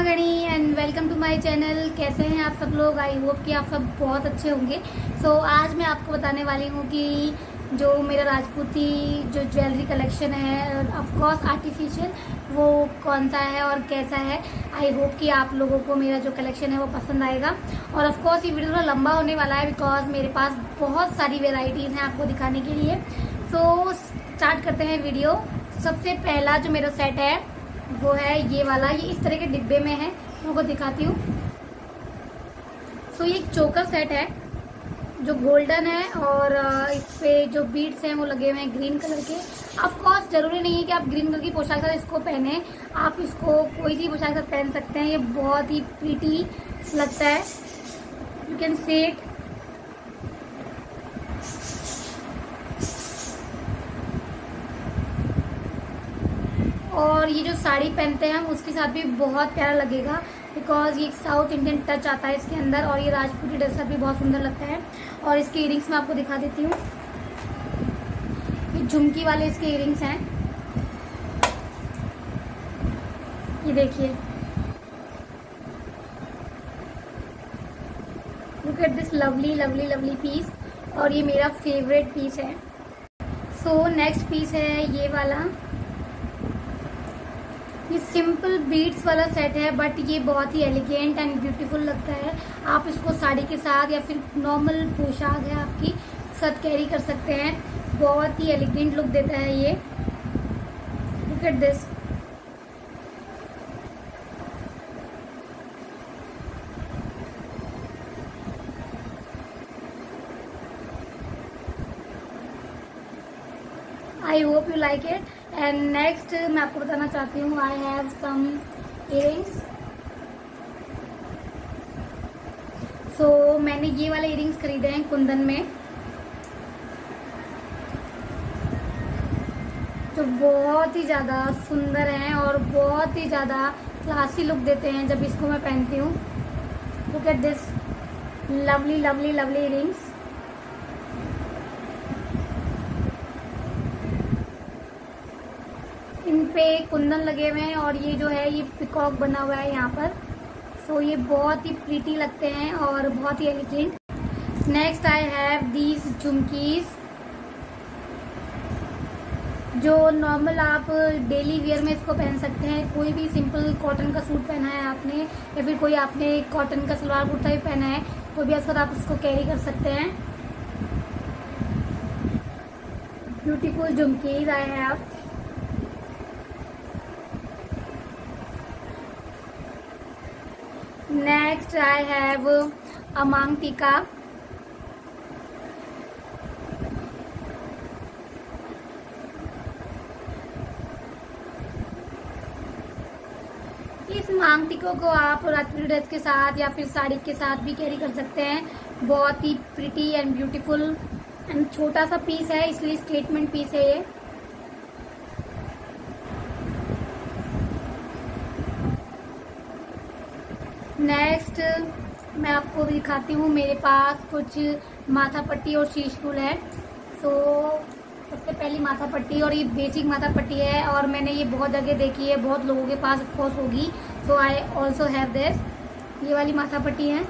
महागणी and welcome to my channel. कैसे हैं आप सब लोग? आई होप कि आप सब बहुत अच्छे होंगे। आज मैं आपको बताने वाली हूँ कि जो मेरा राजपूती जो ज्वेलरी कलेक्शन है, ऑफ कोर्स आर्टिफिशियल, वो कौन सा है और कैसा है। आई होप कि आप लोगों को मेरा जो कलेक्शन है वो पसंद आएगा। और ऑफ कोर्स ये वीडियो थोड़ा लंबा होने वाला है बिकॉज मेरे पास बहुत सारी वेराइटीज़ हैं आपको दिखाने के लिए। स्टार्ट करते हैं वीडियो। सबसे पहला जो मेरा सेट है वो है ये वाला। ये इस तरह के डिब्बे में है, मैं आपको दिखाती हूँ। ये एक चोकर सेट है जो गोल्डन है और इस पे जो बीड्स हैं वो लगे हुए हैं ग्रीन कलर के। ऑफ कोर्स जरूरी नहीं है कि आप ग्रीन कलर की पोशाक के साथ इसको पहने, आप इसको कोई सी पोशाक के साथ पहन सकते हैं। ये बहुत ही प्रीटी लगता है, यू कैन सी इट। और ये जो साड़ी पहनते हैं हम उसके साथ भी बहुत प्यारा लगेगा बिकॉज ये साउथ इंडियन टच आता है इसके अंदर। और ये राजपूती ड्रेस भी बहुत सुंदर लगता है। और इसके इयरिंग्स मैं आपको दिखा देती हूँ। ये झुमकी वाले इसके इयरिंग्स हैं, ये देखिए। Look at this lovely lovely lovely piece. और ये मेरा फेवरेट पीस है। नेक्स्ट पीस है ये वाला। ये सिंपल बीड्स वाला सेट है बट ये बहुत ही एलिगेंट एंड ब्यूटीफुल लगता है। आप इसको साड़ी के साथ या फिर नॉर्मल पोशाक है आपकी साथ कैरी कर सकते हैं। बहुत ही एलिगेंट लुक देता है ये। Look at this. I hope you like it. And next मैं आपको बताना चाहती हूँ, आई हैव सम इयरिंग्स। मैंने ये वाले इयरिंग्स खरीदे हैं कुंदन में, जो बहुत ही ज़्यादा सुंदर हैं और बहुत ही ज़्यादा क्लासी लुक देते हैं जब इसको मैं पहनती हूँ। Look at this lovely lovely lovely earrings. इन पे कुंदन लगे हुए हैं और ये जो है ये पिकॉक बना हुआ है यहाँ पर। ये बहुत ही प्रीटी लगते हैं और बहुत ही elegant. Next I have these jhumkis, जो नॉर्मल आप डेली वेयर में इसको पहन सकते हैं। कोई भी सिंपल कॉटन का सूट पहना है आपने या फिर कोई आपने कॉटन का सलवार कुर्ता भी पहना है तो भी आप इसको कैरी कर सकते हैं। Beautiful jhumkis I have. Next I have a maang tikka. इस मांग टीकों को आप राजपूती ड्रेस के साथ या फिर साड़ी के साथ भी कैरी कर सकते हैं। बहुत ही प्रिटी एंड ब्यूटीफुल एंड छोटा सा पीस है इसलिए स्टेटमेंट पीस है ये। नेक्स्ट मैं आपको दिखाती हूँ, मेरे पास कुछ माथा पट्टी और शीश फूल है। सबसे पहली माथा पट्टी, और ये बेसिक माथा पट्टी है और मैंने ये बहुत जगह देखी है, बहुत लोगों के पास ऑफकोर्स होगी। I also have this. ये वाली माथा पट्टी है।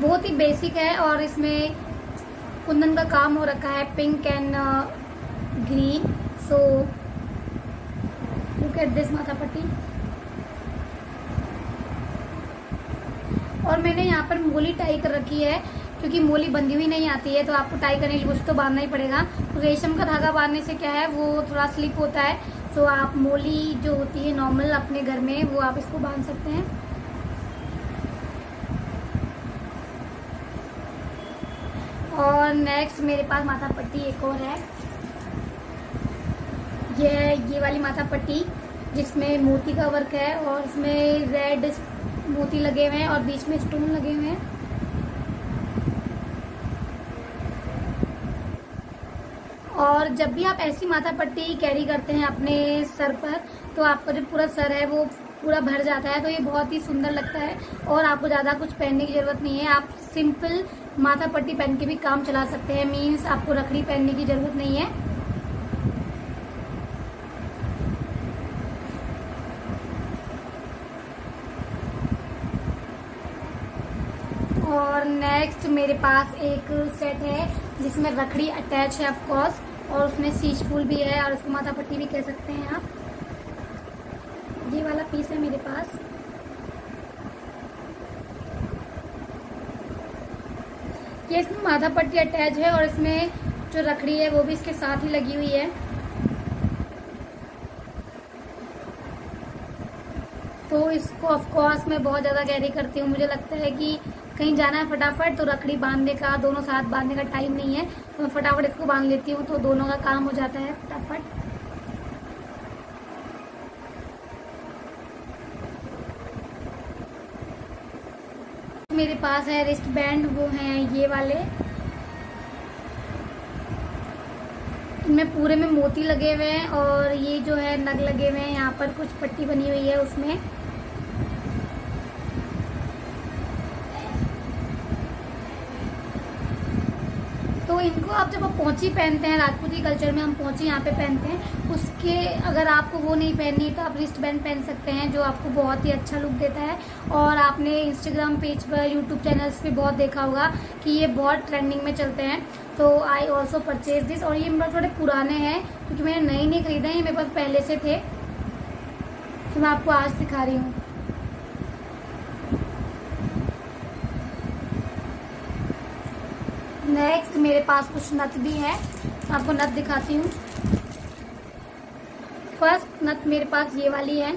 बहुत ही बेसिक है और इसमें कुंदन का काम हो रखा है, pink and green. Look at this माथा पट्टी। और मैंने यहाँ पर मोली टाई कर रखी है क्योंकि मोली बंधी हुई नहीं आती है तो आपको टाई करने के लिए कुछ तो बांधना ही पड़ेगा। रेशम का धागा बांधने से क्या है वो थोड़ा स्लिप होता है। आप मोली जो होती है नॉर्मल अपने घर में वो आप इसको बांध सकते हैं। और नेक्स्ट मेरे पास माथा पट्टी एक और है। ये वाली माथा पट्टी जिसमें मोती का वर्क है और इसमें रेड मोती लगे हुए हैं और बीच में स्टोन लगे हुए हैं। और जब भी आप ऐसी माथा पट्टी कैरी करते हैं अपने सर पर तो आपका जो पूरा सर है वो पूरा भर जाता है, तो ये बहुत ही सुंदर लगता है और आपको ज़्यादा कुछ पहनने की ज़रूरत नहीं है। आप सिंपल माथा पट्टी पहन के भी काम चला सकते हैं। मीन्स आपको रखड़ी पहनने की ज़रूरत नहीं है। नेक्स्ट मेरे पास एक सेट है जिसमें रखड़ी अटैच है ऑफ कोर्स, और उसमें सीच फूल भी है और उसको माथा पट्टी भी कह सकते हैं आप। ये वाला पीस है मेरे पास। ये इसमें माथा पट्टी अटैच है और इसमें जो रखड़ी है वो भी इसके साथ ही लगी हुई है। तो इसको ऑफ कोर्स मैं बहुत ज़्यादा कैरी करती हूँ। मुझे लगता है कि कहीं जाना है फटाफट तो रखड़ी बांधने का, दोनों साथ बांधने का टाइम नहीं है, तो मैं फटाफट इसको बांध लेती हूँ, तो दोनों का काम हो जाता है फटाफट। मेरे पास है रिस्ट बैंड, वो हैं ये वाले। इनमें पूरे में मोती लगे हुए हैं और ये जो है नग लगे हुए हैं, यहाँ पर कुछ पट्टी बनी हुई है उसमें। तो इनको आप जब आप पोंची पहनते हैं, राजपूती कल्चर में हम पोंची यहाँ पे पहनते हैं, उसके अगर आपको वो नहीं पहननी तो आप रिस्ट बैंड पहन सकते हैं, जो आपको बहुत ही अच्छा लुक देता है। और आपने इंस्टाग्राम पेज पर, यूट्यूब चैनल्स पे बहुत देखा होगा कि ये बहुत ट्रेंडिंग में चलते हैं। तो आई ऑल्सो परचेज दिस। और ये मेरे थोड़े पुराने हैं क्योंकि मैंने नए नहीं खरीदे हैं, ये मेरे पास पहले से थे, तो मैं आपको आज दिखा रही हूँ। नेक्स्ट मेरे पास कुछ नथ भी है, आपको नथ दिखाती हूँ। फर्स्ट नथ मेरे पास ये वाली है।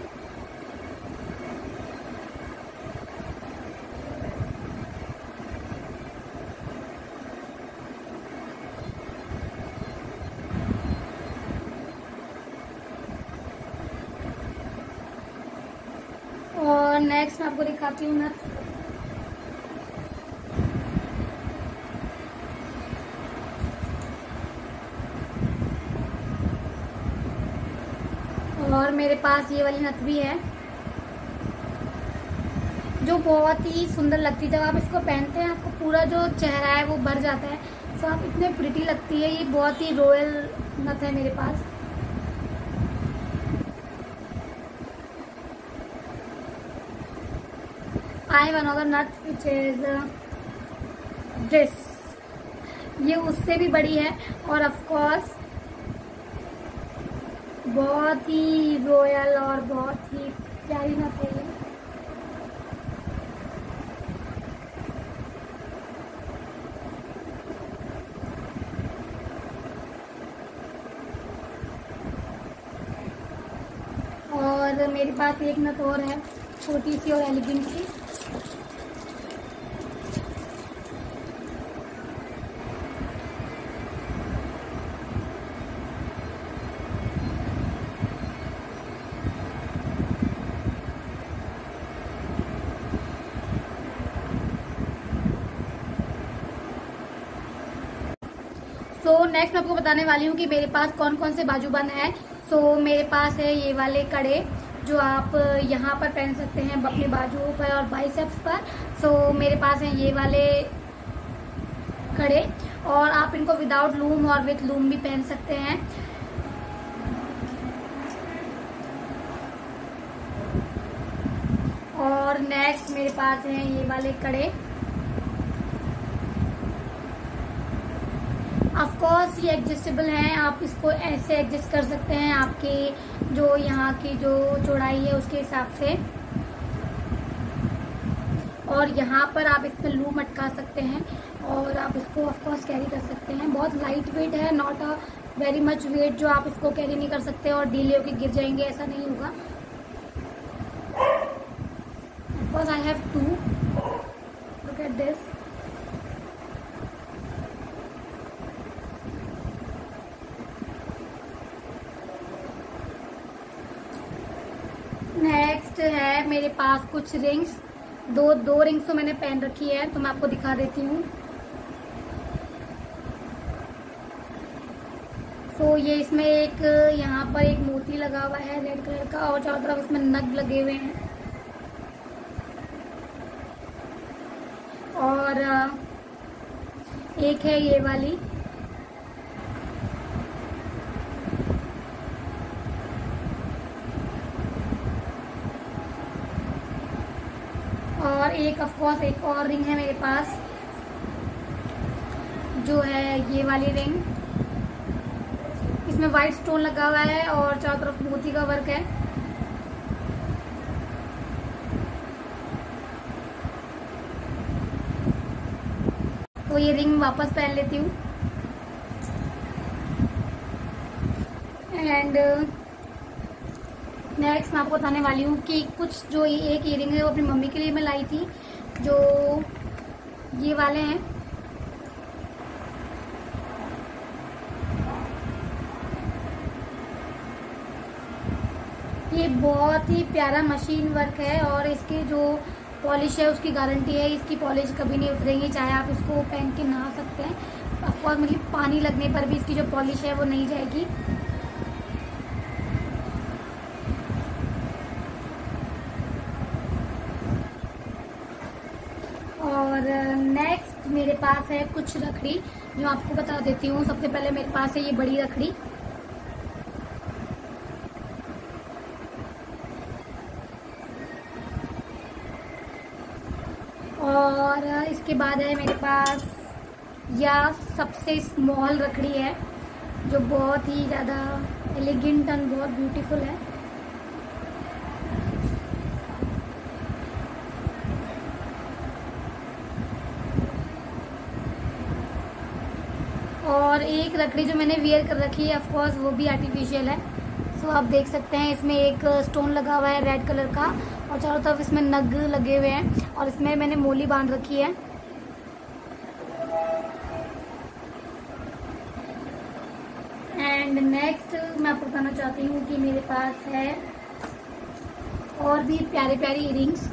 और नेक्स्ट मैं आपको दिखाती हूँ नथ। और मेरे पास ये वाली नथ भी है जो बहुत ही सुंदर लगती है। जब आप इसको पहनते हैं आपको पूरा जो चेहरा है वो भर जाता है, तो आप इतने प्रिटी लगती है। ये बहुत ही रॉयल नथ है मेरे पास। आई वन अदर नथ विच इज दिस। ये उससे भी बड़ी है और ऑफ कोर्स बहुत ही रॉयल और बहुत ही प्यारी नथ है ये। और मेरे पास एक नथ और है, छोटी सी और एलिगेंट सी। तो नेक्स्ट मैं आपको बताने वाली हूँ कि मेरे पास कौन कौन से बाजूबंद हैं। सो मेरे पास है ये वाले कड़े जो आप यहाँ पर पहन सकते हैं अपने बाजुओं पर और बाइसेप्स पर। सो मेरे पास हैं ये वाले कड़े, और आप इनको विदाउट लूम और विथ लूम भी पहन सकते हैं। और नेक्स्ट मेरे पास हैं ये वाले कड़े। ऑफ कोर्स ये एडजस्टेबल हैं, आप इसको ऐसे एडजस्ट कर सकते हैं आपके जो यहाँ की जो चौड़ाई है उसके हिसाब से। और यहाँ पर आप इसमें लूम अटका सकते हैं और आप इसको ऑफ कोर्स कैरी कर सकते हैं। बहुत लाइट वेट है, not a very much weight जो आप इसको कैरी नहीं कर सकते और ढीले होके गिर जाएंगे, ऐसा नहीं होगा। Of course I have to, look at this. Next है मेरे पास कुछ रिंग्स, दो रिंग्स तो मैंने पहन रखी है, तो मैं आपको दिखा देती हूँ। तो ये इसमें एक यहाँ पर एक मोती लगा हुआ है रेड कलर का, और चारों तरफ इसमें नग लगे हुए हैं। और एक है ये वाली, और एक ऑफ कोर्स एक और रिंग है मेरे पास जो है ये वाली रिंग, इसमें वाइट स्टोन लगा हुआ है और चारों तरफ मोती का वर्क है। तो ये रिंग वापस पहन लेती हूँ। एंड नेक्स्ट मैं आपको बताने वाली हूँ कि कुछ जो एक ईयरिंग है वो अपनी मम्मी के लिए मैं लाई थी, जो ये वाले हैं। ये बहुत ही प्यारा मशीन वर्क है और इसकी जो पॉलिश है उसकी गारंटी है, इसकी पॉलिश कभी नहीं उतरेगी, चाहे आप इसको पहन के नहा सकते हैं। ऑफकोर्स मतलब पानी लगने पर भी इसकी जो पॉलिश है वो नहीं जाएगी। और नेक्स्ट मेरे पास है कुछ रखड़ी जो आपको बता देती हूँ। सबसे पहले मेरे पास है ये बड़ी रखड़ी, और इसके बाद है मेरे पास यह सबसे स्मॉल रखड़ी है जो बहुत ही ज़्यादा एलिगेंट एंड बहुत ब्यूटीफुल है। और एक रखड़ी जो मैंने वियर कर रखी है ऑफकोर्स वो भी आर्टिफिशियल है। सो आप देख सकते हैं इसमें एक स्टोन लगा हुआ है रेड कलर का और चारों तरफ इसमें नग लगे हुए हैं और इसमें मैंने मोली बांध रखी है। एंड नेक्स्ट मैं आपको बताना चाहती हूँ कि मेरे पास है और भी प्यारे प्यारे इयरिंग्स।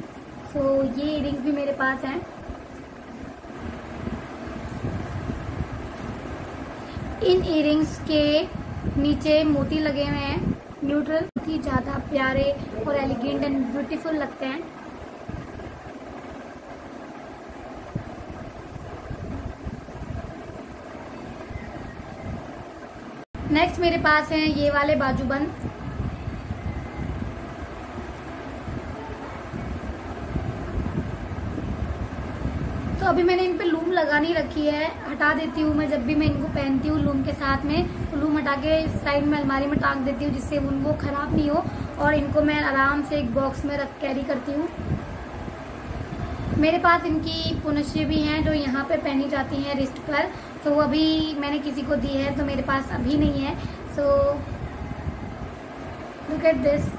सो ये इयरिंग्स भी मेरे पास हैं। इन इयरिंग्स के नीचे मोती लगे हुए हैं न्यूट्रल, बहुत ही ज़्यादा प्यारे और एलिगेंट एंड ब्यूटीफुल लगते हैं। नेक्स्ट मेरे पास हैं ये वाले बाजूबंद। तो अभी मैंने इन पे लूम लगा नहीं रखी है, हटा देती हूँ मैं जब भी मैं इनको पहनती हूँ लूम के साथ में। तो लूम हटा के साइड में अलमारी में टांग देती हूँ जिससे वो खराब नहीं हो, और इनको मैं आराम से एक बॉक्स में रख कैरी करती हूँ। मेरे पास इनकी पुनश्री भी हैं जो यहाँ पे पहनी जाती हैं रिस्ट पर, तो वो अभी मैंने किसी को दी है तो मेरे पास अभी नहीं है। So look at this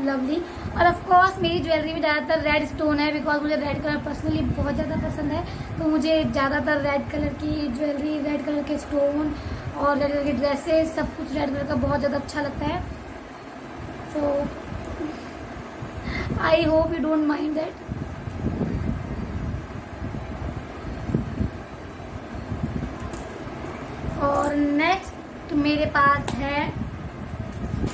lovely. और ऑफ कोर्स मेरी ज्वेलरी में ज़्यादातर रेड स्टोन है बिकॉज मुझे रेड कलर पर्सनली बहुत ज़्यादा पसंद है। तो मुझे ज़्यादातर रेड कलर की ज्वेलरी, रेड कलर के स्टोन और रेड कलर की ड्रेसेस, सब कुछ रेड कलर का बहुत ज़्यादा अच्छा लगता है। So I hope you don't mind that. और नेक्स्ट मेरे पास है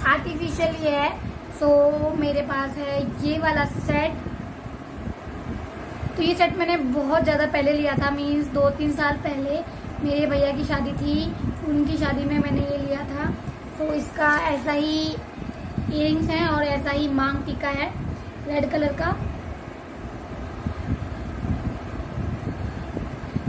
आर्टिफिशियल ये है। सो मेरे पास है ये वाला सेट। तो ये सेट मैंने बहुत ज़्यादा पहले लिया था, मीन्स 2-3 साल पहले मेरे भैया की शादी थी, उनकी शादी में मैंने ये लिया था। तो इसका ऐसा ही इयरिंग्स हैं और ऐसा ही मांग टीका है रेड कलर का।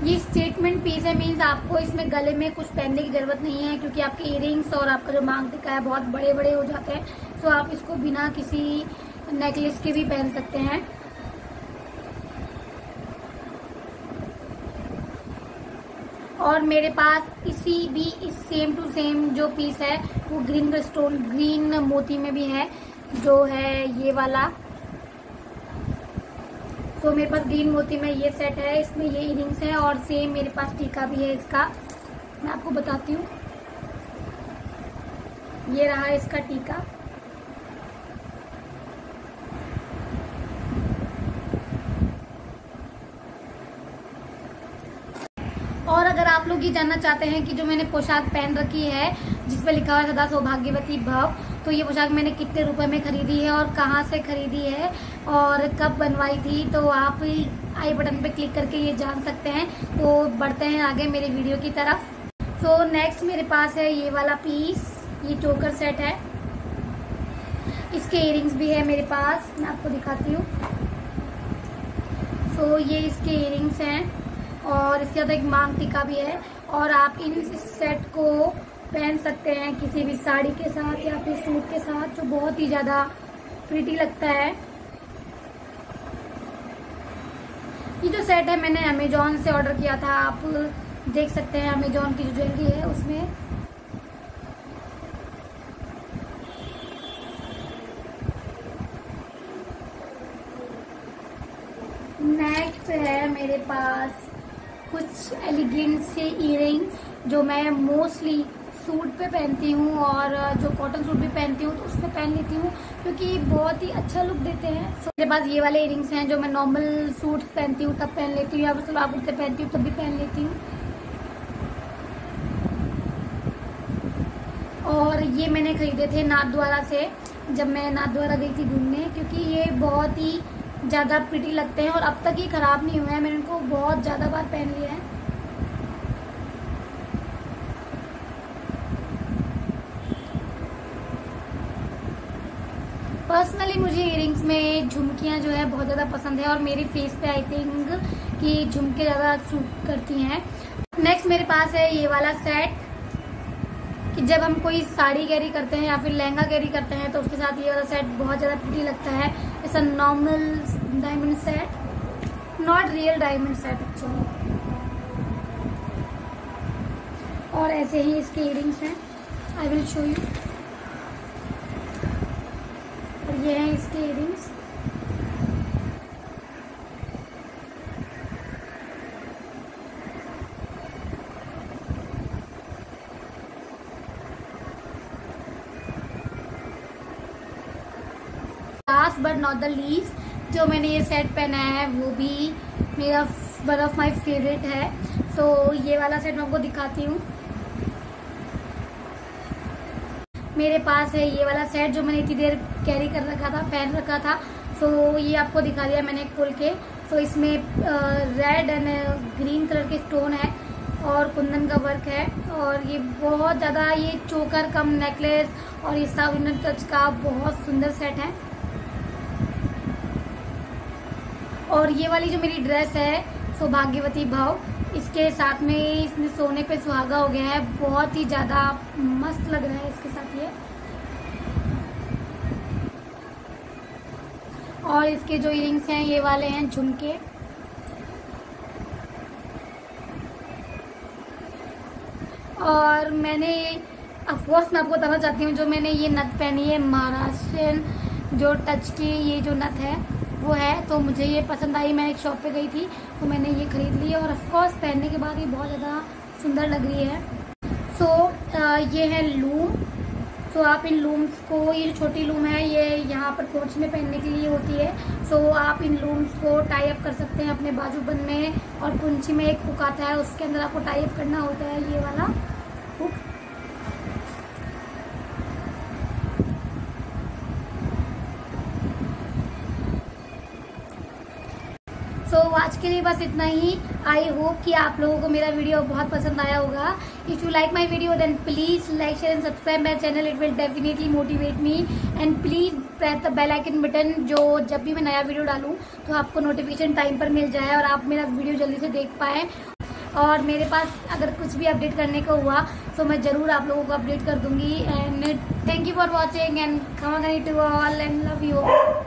ये स्टेटमेंट पीस है, मीन्स आपको इसमें गले में कुछ पहनने की जरूरत नहीं है क्योंकि आपके इयरिंग्स और आपका जो मांग टीका है बहुत बड़े बड़े हो जाते हैं। सो आप इसको बिना किसी नेकलेस के भी पहन सकते हैं। और मेरे पास इस सेम टू सेम जो पीस है वो ग्रीन मोती में भी है, जो है ये वाला। तो मेरे पास ग्रीन मोती में ये सेट है, इसमें ये इयरिंग्स है और सेम मेरे पास टीका भी है इसका। मैं आपको बताती हूँ, ये रहा इसका टीका। और अगर आप लोग ये जानना चाहते हैं कि जो मैंने पोशाक पहन रखी है जिसपे लिखा हुआ है सदा सौभाग्यवती भव, तो ये पोशाक मैंने कितने रुपए में खरीदी है और कहाँ से खरीदी है और कब बनवाई थी, तो आप आई बटन पे क्लिक करके ये जान सकते हैं। तो बढ़ते हैं आगे मेरे वीडियो की तरफ। तो नेक्स्ट मेरे पास है ये वाला पीस, ये चोकर सेट है, इसके इयरिंग्स भी है मेरे पास, मैं आपको दिखाती हूँ। तो ये इसके इयरिंग्स हैं और इसके साथ एक मांग टीका भी है। और आप इन सेट को पहन सकते हैं किसी भी साड़ी के साथ या फिर सूट के साथ, जो बहुत ही ज़्यादा प्रिटी लगता है। ये जो सेट है मैंने अमेजोन से ऑर्डर किया था, आप देख सकते हैं अमेजोन की जो ज्वेलरी है उसमें। नेक्स्ट है मेरे पास कुछ एलिगेंट से इयररिंग्स जो मैं मोस्टली सूट पे पहनती हूँ और जो कॉटन सूट भी पहनती हूँ तो उसमें पहन लेती हूँ क्योंकि बहुत ही अच्छा लुक देते हैं। मेरे पास ये वाले इयररिंग्स हैं जो मैं नॉर्मल सूट पहनती हूँ तब पहन लेती हूँ या फिर सलवार कुर्ते पहनती हूँ तब भी पहन लेती हूँ। और ये मैंने खरीदे थे नाथद्वारा से जब मैं नाथद्वारा गई थी घूमने, क्योंकि ये बहुत ही ज़्यादा प्रिटी लगते हैं और अब तक ये ख़राब नहीं हुए हैं। मैंने इनको बहुत ज़्यादा बार पहन लिया है। पर्सनली मुझे इयररिंग्स में झुमकियाँ जो है बहुत ज़्यादा पसंद है और मेरी फेस पे आई थिंक कि झुमके ज़्यादा सूट करती हैं। नेक्स्ट मेरे पास है ये वाला सेट कि जब हम कोई साड़ी कैरी करते हैं या फिर लहंगा कैरी करते हैं तो उसके साथ ये वाला सेट बहुत ज़्यादा प्रिटी लगता है। It's a normal diamond set, not real diamond set actually. और ऐसे ही इसके इयररिंग्स हैं, आई विल शो यू। और ये हैं इसके earrings. Last but not the least जो मैंने ये सेट पहना है वो भी मेरा वन ऑफ माई फेवरेट है। सो ये वाला सेट मैं आपको दिखाती हूँ। मेरे पास है ये वाला सेट जो मैंने इतनी देर कैरी कर रखा था, पहन रखा था। सो ये आपको दिखा दिया मैंने खोल के। सो इसमें रेड एंड ग्रीन कलर के स्टोन है और कुंदन का वर्क है और ये बहुत ज़्यादा ये चोकर कम नेकलेस और ये सब इनर टच का बहुत सुंदर सेट है। और ये वाली जो मेरी ड्रेस है सौभाग्यवती भाव, इसके साथ में इसमें सोने पे सुहागा हो गया है, बहुत ही ज़्यादा मस्त लग रहा है इसके साथ ये। और इसके जो इयररिंग्स हैं ये वाले हैं झुमके। और मैंने ऑफकोर्स मैं आपको बताना चाहती हूँ जो मैंने ये नथ पहनी है महाराष्ट्रियन जो टच की ये जो नथ है वो है, तो मुझे ये पसंद आई। मैं एक शॉप पे गई थी तो मैंने ये खरीद ली और ऑफकोर्स पहनने के बाद ये बहुत ज़्यादा सुंदर लग रही है। सो ये है लूम। सो आप इन लूम्स को, ये जो छोटी लूम है ये यहाँ पर पोंछ में पहनने के लिए होती है। सो आप इन लूम्स को टाई अप कर सकते हैं अपने बाजूबंद में और पुंछी में एक हुक आता है उसके अंदर आपको टाई अप करना होता है ये वाला हुक। सो आज के लिए बस इतना ही। आई होप कि आप लोगों को मेरा वीडियो बहुत पसंद आया होगा। If you like my video then please like share and subscribe my channel, it will definitely motivate me. And please press the bell icon button जो जब भी मैं नया वीडियो डालूं तो आपको नोटिफिकेशन टाइम पर मिल जाए और आप मेरा वीडियो जल्दी से देख पाएँ। और मेरे पास अगर कुछ भी अपडेट करने को हुआ तो मैं ज़रूर आप लोगों को अपडेट कर दूंगी। And thank you for watching and khamma to all and love you.